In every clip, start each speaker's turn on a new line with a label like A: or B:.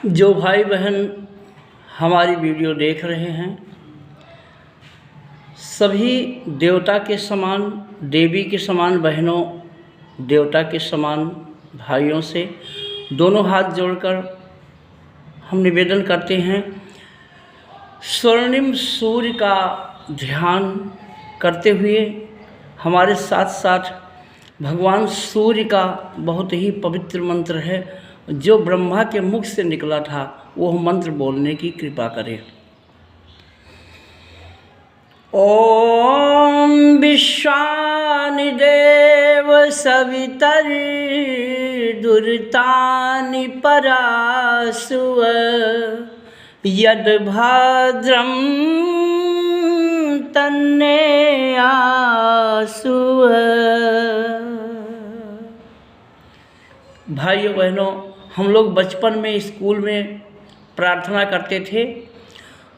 A: जो भाई बहन हमारी वीडियो देख रहे हैं, सभी देवता के समान, देवी के समान बहनों, देवता के समान भाइयों से दोनों हाथ जोड़कर हम निवेदन करते हैं, स्वर्णिम सूर्य का ध्यान करते हुए हमारे साथ साथ भगवान सूर्य का बहुत ही पवित्र मंत्र है जो ब्रह्मा के मुख से निकला था, वह मंत्र बोलने की कृपा करें। ओम विश्वानि देव सवितरि दुर्तानि परासुव यद भाद्रम तन्ने आसुव। भाइयों बहनों, हम लोग बचपन में स्कूल में प्रार्थना करते थे,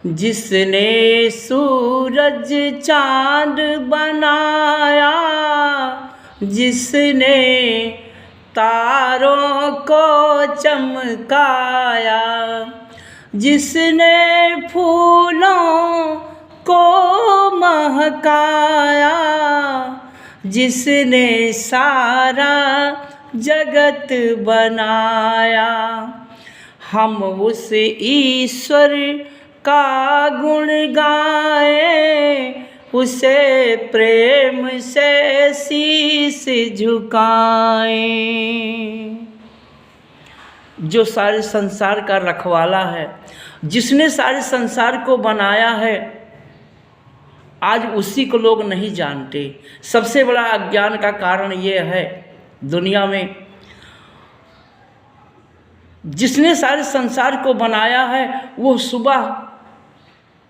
A: जिसने सूरज चांद बनाया, जिसने तारों को चमकाया, जिसने फूलों को महकाया, जिसने सारा जगत बनाया, हम उस ईश्वर का गुण गाएं, उसे प्रेम से शीश झुकाएं। जो सारे संसार का रखवाला है, जिसने सारे संसार को बनाया है, आज उसी को लोग नहीं जानते। सबसे बड़ा अज्ञान का कारण ये है दुनिया में, जिसने सारे संसार को बनाया है वो सुबह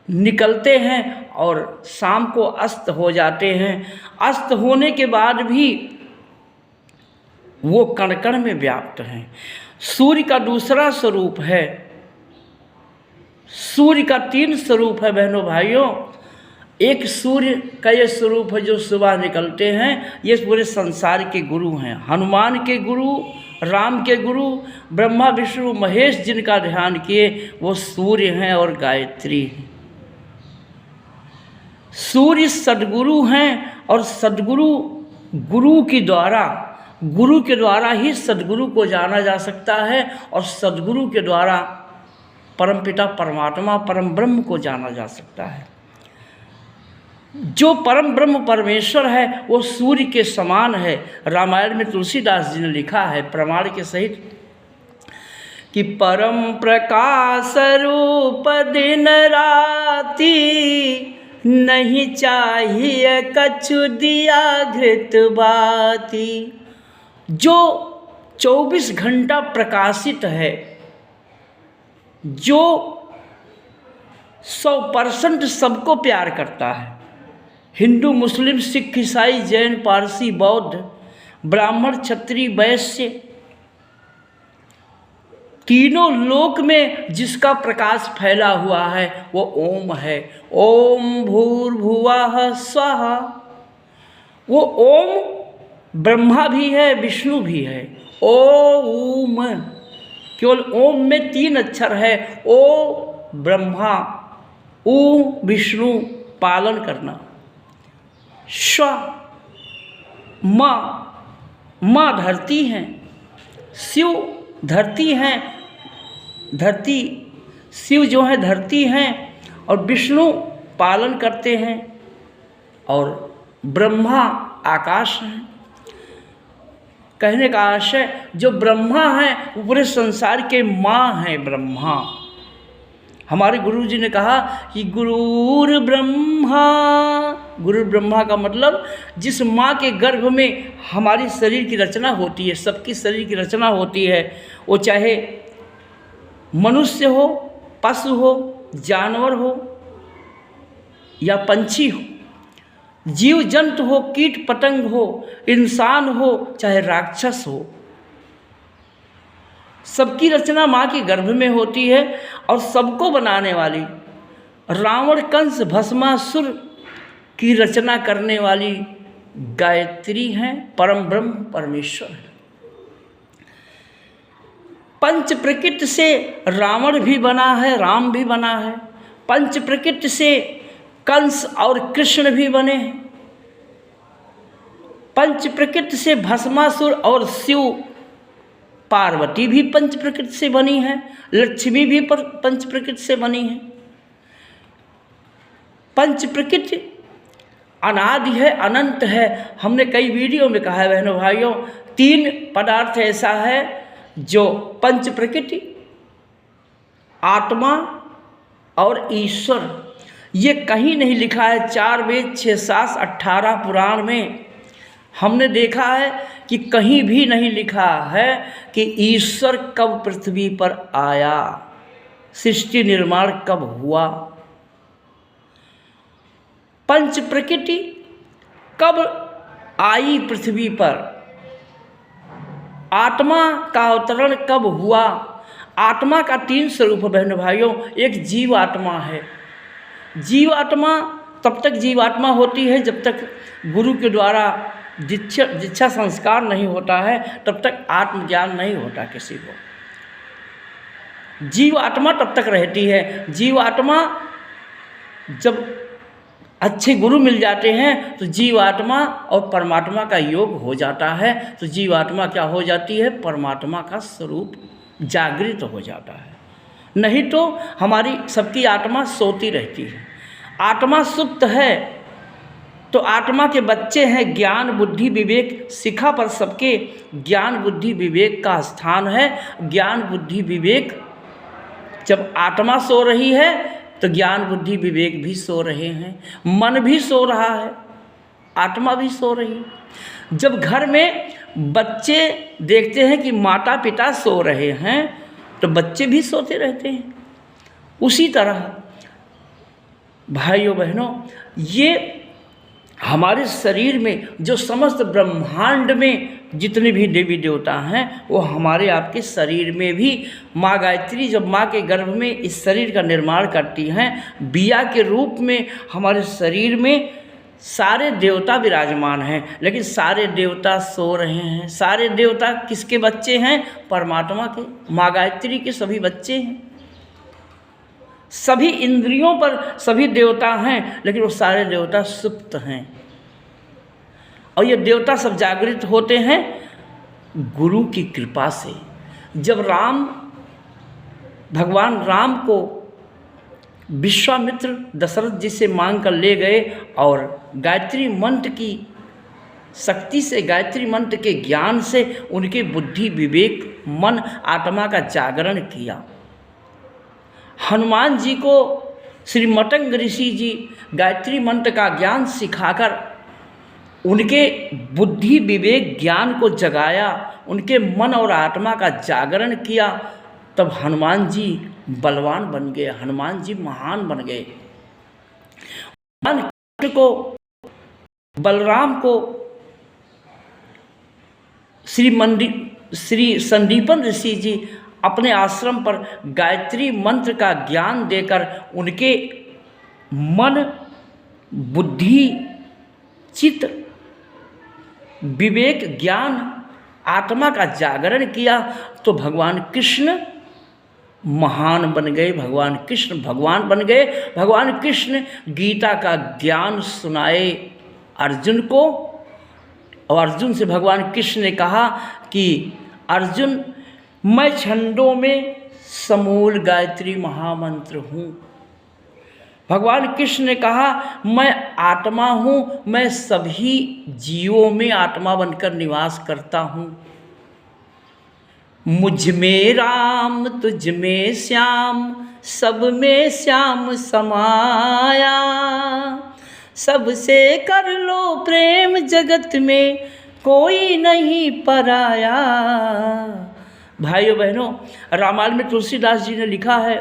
A: निकलते हैं और शाम को अस्त हो जाते हैं। अस्त होने के बाद भी वो कण कण में व्याप्त हैं। सूर्य का दूसरा स्वरूप है, सूर्य का 3 स्वरूप है बहनों भाइयों। एक सूर्य का ये स्वरूप है जो सुबह निकलते हैं, ये पूरे संसार के गुरु हैं। हनुमान के गुरु, राम के गुरु, ब्रह्मा विष्णु महेश जिनका ध्यान किए वो सूर्य हैं और गायत्री हैं। सूर्य सद्गुरु हैं और सद्गुरु गुरु के द्वारा ही सद्गुरु को जाना जा सकता है और सद्गुरु के द्वारा परमपिता परमात्मा परम ब्रह्म को जाना जा सकता है। जो परम ब्रह्म परमेश्वर है वो सूर्य के समान है। रामायण में तुलसीदास जी ने लिखा है प्रमाण के सहित कि परम प्रकाश रूप दिन राति, नहीं चाहिए कछु दिया घृत बाती। जो 24 घंटा प्रकाशित है, जो 100% सबको प्यार करता है, हिंदू मुस्लिम सिख ईसाई जैन पारसी बौद्ध ब्राह्मण क्षत्रिय वैश्य, तीनों लोक में जिसका प्रकाश फैला हुआ है वो ओम है। ओम भूर्भुवः स्वः। वो ओम ब्रह्मा भी है विष्णु भी है। ओम, केवल ओम में 3 अक्षर है। ओ ब्रह्मा, ऊ विष्णु पालन करना, स्व माँ धरती हैं, शिव धरती हैं, धरती शिव जो है धरती हैं और विष्णु पालन करते हैं और ब्रह्मा आकाश हैं। कहने का आशय जो ब्रह्मा है वो पूरे संसार के माँ हैं। ब्रह्मा, हमारे गुरु जी ने कहा कि गुरुर ब्रह्मा, गुरु ब्रह्मा का मतलब जिस माँ के गर्भ में हमारी शरीर की रचना होती है, सबकी शरीर की रचना होती है, वो चाहे मनुष्य हो, पशु हो, जानवर हो या पंछी हो, जीव जंतु हो, कीट पतंग हो, इंसान हो चाहे राक्षस हो, सबकी रचना माँ के गर्भ में होती है। और सबको बनाने वाली रावण कंस भस्मासुर की रचना करने वाली गायत्री हैं, परम ब्रह्म परमेश्वर है। पंच प्रकृति से रावण भी बना है, राम भी बना है। पंच प्रकृति से कंस और कृष्ण भी बने हैं। पंच प्रकृति से भस्मासुर और शिव पार्वती भी पंच प्रकृति से बनी है। लक्ष्मी भी पंच प्रकृति से बनी है। पंच प्रकृति अनादि है, अनंत है। हमने कई वीडियो में कहा है बहनों भाइयों, 3 पदार्थ ऐसा है जो पंच प्रकृति, आत्मा और ईश्वर, ये कहीं नहीं लिखा है। 4 वेद, 6 शास्त्र, 18 पुराण में हमने देखा है कि कहीं भी नहीं लिखा है कि ईश्वर कब पृथ्वी पर आया, सृष्टि निर्माण कब हुआ। पंच प्रकृति कब आई पृथ्वी पर, आत्मा का अवतरण कब हुआ। आत्मा का 3 स्वरूप बहनों भाइयों। एक जीवात्मा है। जीवात्मा तब तक जीवात्मा होती है जब तक गुरु के द्वारा दीक्षा संस्कार नहीं होता है, तब तक आत्मज्ञान नहीं होता किसी को। जीवात्मा तब तक रहती है। जीवात्मा जब अच्छे गुरु मिल जाते हैं तो जीवात्मा और परमात्मा का योग हो जाता है। तो जीवात्मा क्या हो जाती है, परमात्मा का स्वरूप जागृत हो जाता है। नहीं तो हमारी सबकी आत्मा सोती रहती है। आत्मा सुप्त है तो आत्मा के बच्चे हैं ज्ञान बुद्धि विवेक। शिखा पर सबके ज्ञान बुद्धि विवेक का स्थान है। ज्ञान बुद्धि विवेक, जब आत्मा सो रही है तो ज्ञान बुद्धि विवेक भी सो रहे हैं, मन भी सो रहा है, आत्मा भी सो रही है। जब घर में बच्चे देखते हैं कि माता पिता सो रहे हैं तो बच्चे भी सोते रहते हैं। उसी तरह भाइयों बहनों, ये हमारे शरीर में जो समस्त ब्रह्मांड में जितने भी देवी देवता हैं वो हमारे आपके शरीर में भी माँ गायत्री जब माँ के गर्भ में इस शरीर का निर्माण करती हैं, बिया के रूप में हमारे शरीर में सारे देवता विराजमान हैं। लेकिन सारे देवता सो रहे हैं। सारे देवता किसके बच्चे हैं, परमात्मा के, माँ गायत्री के सभी बच्चे हैं। सभी इंद्रियों पर सभी देवता हैं, लेकिन वो सारे देवता सुप्त हैं। और ये देवता सब जागृत होते हैं गुरु की कृपा से। जब भगवान राम को विश्वामित्र दशरथ जी से मांग कर ले गए और गायत्री मंत्र की शक्ति से, गायत्री मंत्र के ज्ञान से उनके बुद्धि विवेक मन आत्मा का जागरण किया। हनुमान जी को श्री मतंग ऋषि जी गायत्री मंत्र का ज्ञान सिखाकर उनके बुद्धि विवेक ज्ञान को जगाया, उनके मन और आत्मा का जागरण किया। तब हनुमान जी बलवान बन गए, हनुमान जी महान बन गए। बलराम को श्री संदीपन ऋषि जी अपने आश्रम पर गायत्री मंत्र का ज्ञान देकर उनके मन बुद्धि चित्त विवेक ज्ञान आत्मा का जागरण किया। तो भगवान कृष्ण महान बन गए, भगवान कृष्ण भगवान बन गए। भगवान कृष्ण गीता का ज्ञान सुनाए अर्जुन को। और अर्जुन से भगवान कृष्ण ने कहा कि अर्जुन, मैं छंदों में समूल गायत्री महामंत्र हूँ। भगवान कृष्ण ने कहा, मैं आत्मा हूँ, मैं सभी जीवों में आत्मा बनकर निवास करता हूँ। मुझ में राम तुझ में श्याम, सब में श्याम समाया। सबसे कर लो प्रेम, जगत में कोई नहीं पराया। भाइयों बहनों, रामायण में तुलसीदास जी ने लिखा है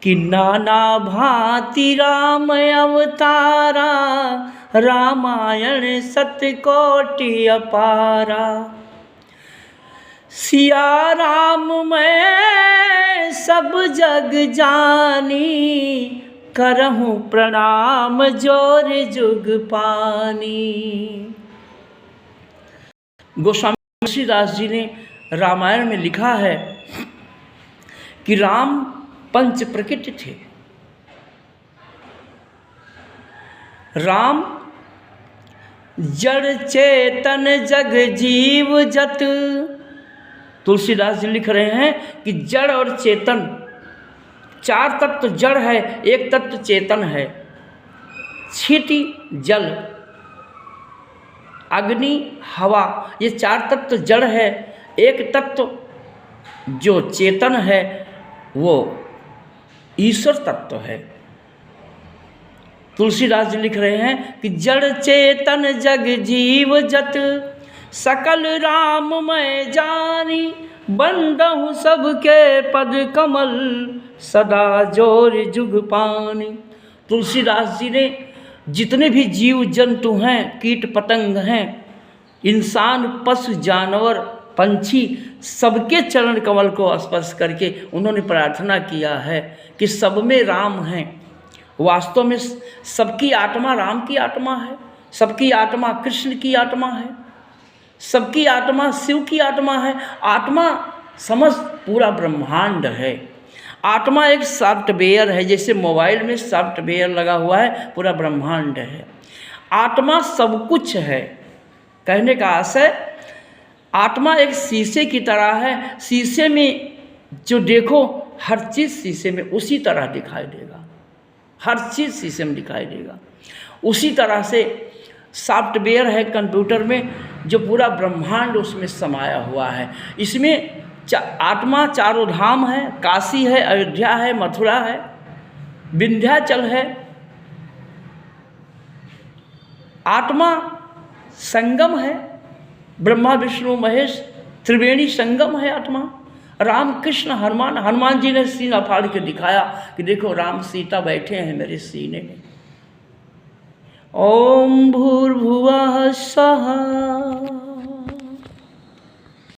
A: कि नाना भांति राम अवतारा, रामायण सतकोटि अपारा। सिया राम मैं सब जग जानी, करहूँ प्रणाम जोर जुग पानी। गोस्वामी तुलसीदास जी ने रामायण में लिखा है कि राम पंच प्रकृति थे। राम जड़ चेतन जग जीव जत। तुलसीदास जी लिख रहे हैं कि जड़ और चेतन, चार तत्व जड़ है, एक तत्व चेतन है। क्षिति जल, अग्नि, हवा, ये चार तत्व जड़ है। एक तत्व जो चेतन है वो ईश्वर तत्व है। तुलसीदास जी लिख रहे हैं कि जड़ चेतन जग जीव जत, सकल राम मैं जानी, बंदहु सबके पद कमल, सदा जोर जुग पानी। तुलसीदास जी ने जितने भी जीव जंतु हैं, कीट पतंग हैं, इंसान, पशु, जानवर, पंछी, सबके चरण कमल को स्पर्श करके उन्होंने प्रार्थना किया है कि सब में राम हैं। वास्तव में सबकी आत्मा राम की आत्मा है, सबकी आत्मा कृष्ण की आत्मा है, सबकी आत्मा शिव की आत्मा है। आत्मा समस्त पूरा ब्रह्मांड है। आत्मा एक सॉफ्टवेयर है, जैसे मोबाइल में सॉफ्टवेयर लगा हुआ है, पूरा ब्रह्मांड है। आत्मा सब कुछ है। कहने का आशय, आत्मा एक शीशे की तरह है। शीशे में जो देखो हर चीज़ शीशे में उसी तरह दिखाई देगा, हर चीज़ शीशे में दिखाई देगा। उसी तरह से सॉफ्टवेयर है कंप्यूटर में, जो पूरा ब्रह्मांड उसमें समाया हुआ है। इसमें आत्मा चारों धाम है, काशी है, अयोध्या है, मथुरा है, विंध्याचल है। आत्मा संगम है, ब्रह्मा विष्णु महेश त्रिवेणी संगम है आत्मा। राम कृष्ण हनुमान, हनुमान जी ने सीना फाड़ के दिखाया कि देखो राम सीता बैठे हैं मेरे सीने में। ओम भूर्भुवः स्वः